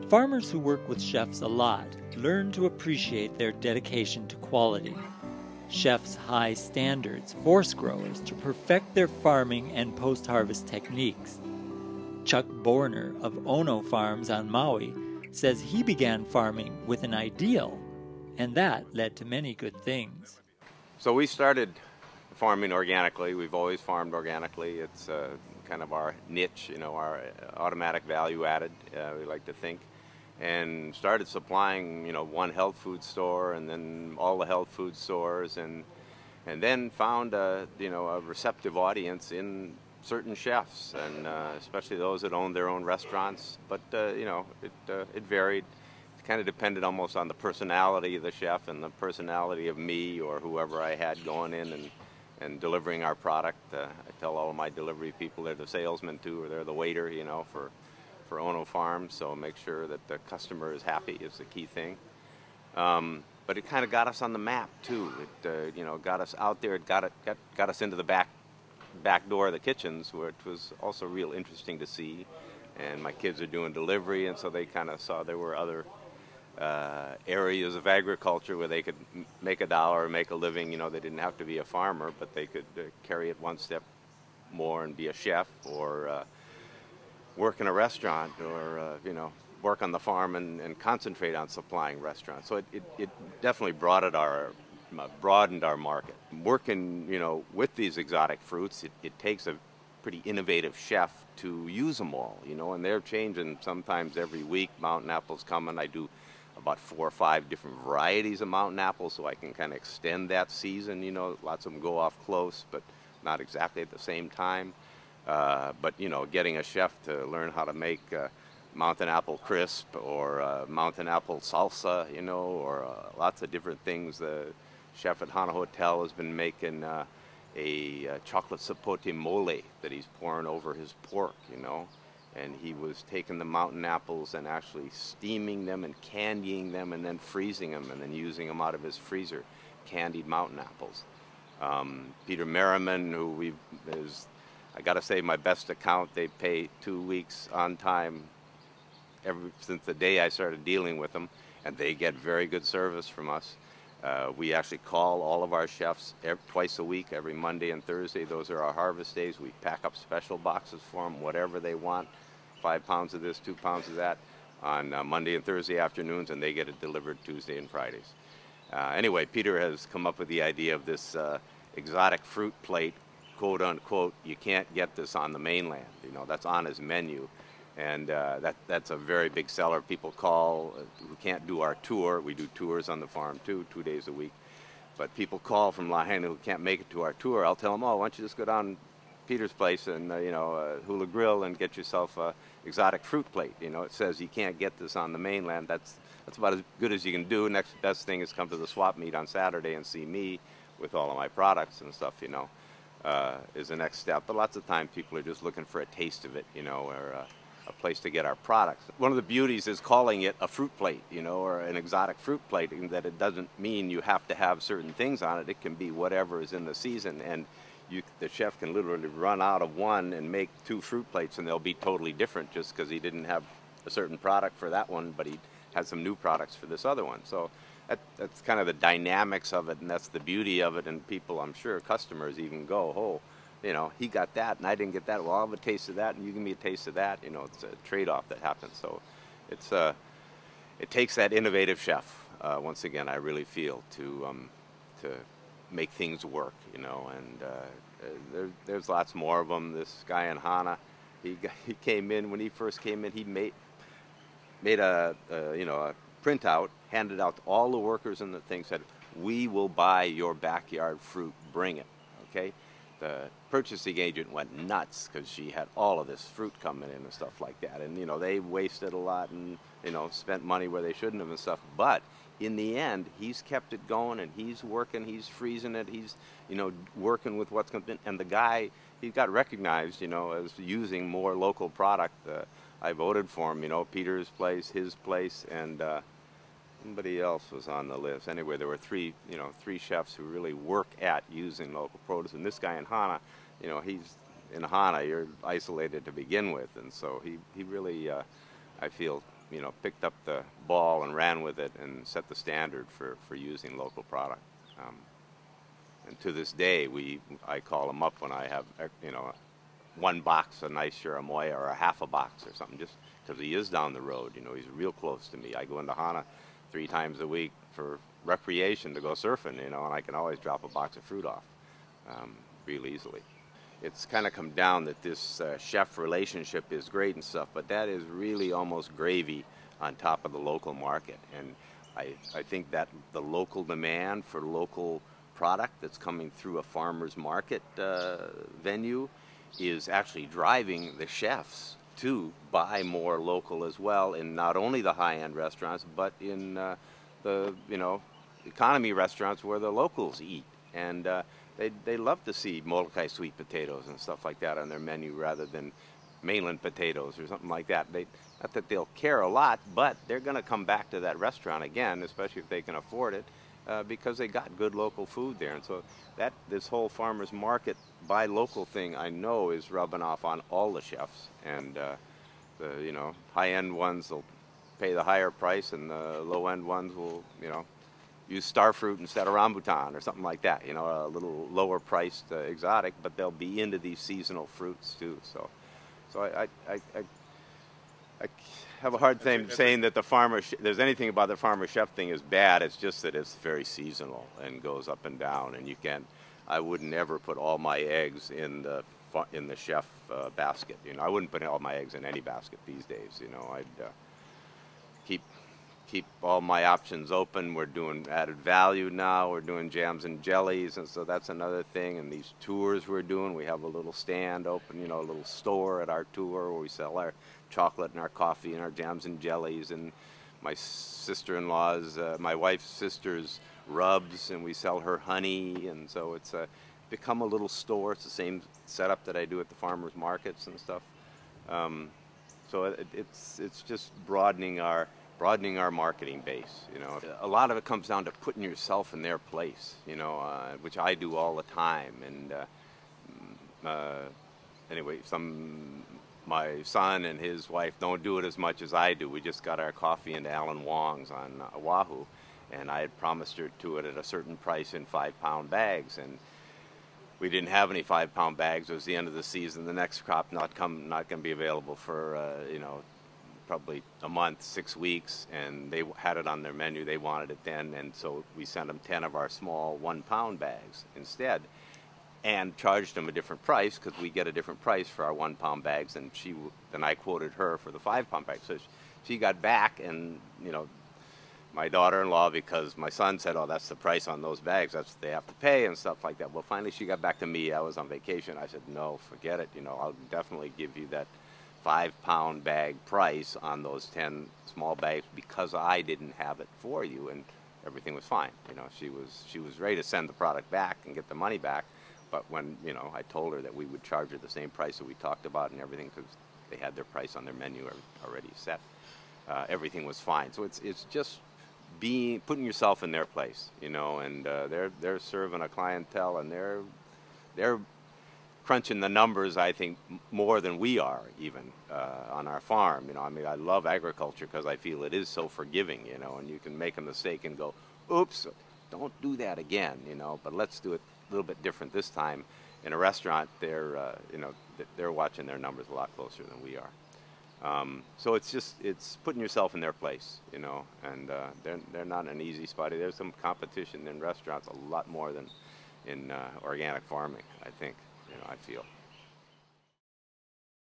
Farmers who work with chefs a lot learn to appreciate their dedication to quality. Chefs' high standards force growers to perfect their farming and post-harvest techniques. Chuck Boerner of Ono Farms on Maui says he began farming with an ideal, and that led to many good things. So we started farming organically. We've always farmed organically. It's kind of our niche, our automatic value added, we like to think. And started supplying, one health food store and then all the health food stores, and then found a receptive audience in certain chefs, and especially those that owned their own restaurants. But it varied. It kind of depended almost on the personality of the chef and the personality of me or whoever I had going in and delivering our product. I tell all of my delivery people they're the salesman too, or they're the waiter, for Ono Farms. So make sure that the customer is happy is the key thing. But it kind of got us on the map too. It got us out there. It got us into the back door of the kitchens, which was also real interesting to see. And my kids are doing delivery, and so they kind of saw there were other areas of agriculture where they could make a dollar or make a living. They didn't have to be a farmer, but they could carry it one step more and be a chef, or work in a restaurant, or work on the farm and concentrate on supplying restaurants. So it definitely broadened our market. Working with these exotic fruits, it takes a pretty innovative chef to use them all, and they're changing sometimes every week. Mountain apples coming. I do about 4 or 5 different varieties of mountain apples, so I can kind of extend that season. Lots of them go off close, but not exactly at the same time. But getting a chef to learn how to make mountain apple crisp, or mountain apple salsa, or lots of different things. The chef at Hana Hotel has been making a chocolate sapote mole that he's pouring over his pork, and he was taking the mountain apples and actually steaming them and candying them and then freezing them and then using them out of his freezer, candied mountain apples. Peter Merriman, who I got to say, my best account, they pay 2 weeks on time since the day I started dealing with them, and they get very good service from us. We actually call all of our chefs twice a week, every Monday and Thursday. Those are our harvest days. We pack up special boxes for them, whatever they want, 5 pounds of this, 2 pounds of that, on Monday and Thursday afternoons, and they get it delivered Tuesday and Fridays. Anyway, Peter has come up with the idea of this exotic fruit plate, quote unquote. You can't get this on the mainland. That's on his menu. And that's a very big seller. People call who can't do our tour. We do tours on the farm too, 2 days a week. But people call from Lahaina who can't make it to our tour. I'll tell them, why don't you just go down Peter's place and Hula Grill and get yourself a exotic fruit plate. It says you can't get this on the mainland. That's about as good as you can do. Next best thing is come to the swap meet on Saturday and see me with all of my products and stuff. Is the next step. But lots of times people are just looking for a taste of it, or a place to get our products. One of the beauties is calling it a fruit plate, or an exotic fruit plate, in that it doesn't mean you have to have certain things on it. It can be whatever is in the season, and the chef can literally run out of one and make 2 fruit plates, and they'll be totally different just because he didn't have a certain product for that one, but he had some new products for this other one. So that's kind of the dynamics of it, and that's the beauty of it. And people, I'm sure, customers even go, he got that and I didn't get that. Well, I'll have a taste of that and you give me a taste of that. It's a trade-off that happens. So it takes that innovative chef, once again, I really feel, to make things work, and there's lots more of them. This guy in Hana, he came in, when he first came in, he made a printout, handed out to all the workers, and the thing said, "We will buy your backyard fruit, bring it," okay? The purchasing agent went nuts because she had all of this fruit coming in and stuff like that. And, they wasted a lot and, spent money where they shouldn't have and stuff. But in the end, he's kept it going, and he's working, he's freezing it, he's, working with what's coming in. And the guy, he got recognized, as using more local product. I voted for him, Peter's place, his place, and somebody else was on the list. Anyway, there were three chefs who really work at using local produce. And this guy in Hana, he's in Hana, you're isolated to begin with, and so he really, I feel, picked up the ball and ran with it and set the standard for using local product. And to this day, I call him up when I have, one box of nice Shiramoya or a half a box or something, just because he is down the road. He's real close to me. I go into Hana 3 times a week for recreation to go surfing, and I can always drop a box of fruit off real easily. It's kind of come down that this chef relationship is great and stuff, but that is really almost gravy on top of the local market. And I think that the local demand for local product that's coming through a farmer's market venue is actually driving the chefs to buy more local as well, in not only the high-end restaurants, but in the economy restaurants where the locals eat. And they love to see Molokai sweet potatoes and stuff like that on their menu rather than mainland potatoes or something like that. Not that they'll care a lot, but they're going to come back to that restaurant again, especially if they can afford it, because they got good local food there. And so this whole farmers market buy local thing, I know, is rubbing off on all the chefs. And the high-end ones will pay the higher price, and the low-end ones will use starfruit instead of rambutan or something like that. A little lower priced exotic, but they'll be into these seasonal fruits too. So I have a hard time saying that there's anything about the farmer chef thing is bad. It's just that it's very seasonal and goes up and down, and I wouldn't ever put all my eggs in the chef basket. I wouldn't put all my eggs in any basket these days. I'd keep all my options open. We're doing added value now. We're doing jams and jellies, and so that's another thing. And these tours we're doing, we have a little stand open, a little store at our tour where we sell our chocolate and our coffee and our jams and jellies, and my sister-in-law's, my wife's sister's rubs, and we sell her honey. And so it's become a little store. It's the same setup that I do at the farmers markets and stuff. So it's just broadening our marketing base. A lot of it comes down to putting yourself in their place, which I do all the time. And anyway, my son and his wife don't do it as much as I do. We just got our coffee into Alan Wong's on Oahu, and I had promised her to it at a certain price in 5-pound bags, and we didn't have any 5-pound bags. It was the end of the season. The next crop not going to be available for probably a month, 6 weeks, and they had it on their menu. They wanted it then, and so we sent them 10 of our small 1-pound bags instead, and charged them a different price, because we get a different price for our 1-pound bags than I quoted her for the 5-pound bags. So she got back, and my daughter-in-law, because my son said, "Oh, that's the price on those bags. That's what they have to pay," and stuff like that. Well, finally she got back to me. I was on vacation. I said, "No, forget it. I'll definitely give you that 5-pound bag price on those 10 small bags, because I didn't have it for you," and everything was fine. She was ready to send the product back and get the money back, but when I told her that we would charge her the same price that we talked about and everything, because they had their price on their menu already set, everything was fine. So it's just putting yourself in their place, and they're serving a clientele, and they're crunching the numbers, I think, more than we are even on our farm. I love agriculture because I feel it is so forgiving, and you can make a mistake and go, "Oops, don't do that again," but let's do it a little bit different this time. In a restaurant, they're watching their numbers a lot closer than we are. So it's putting yourself in their place, and they're not in an easy spot. There's some competition in restaurants, a lot more than in organic farming, I think. I feel.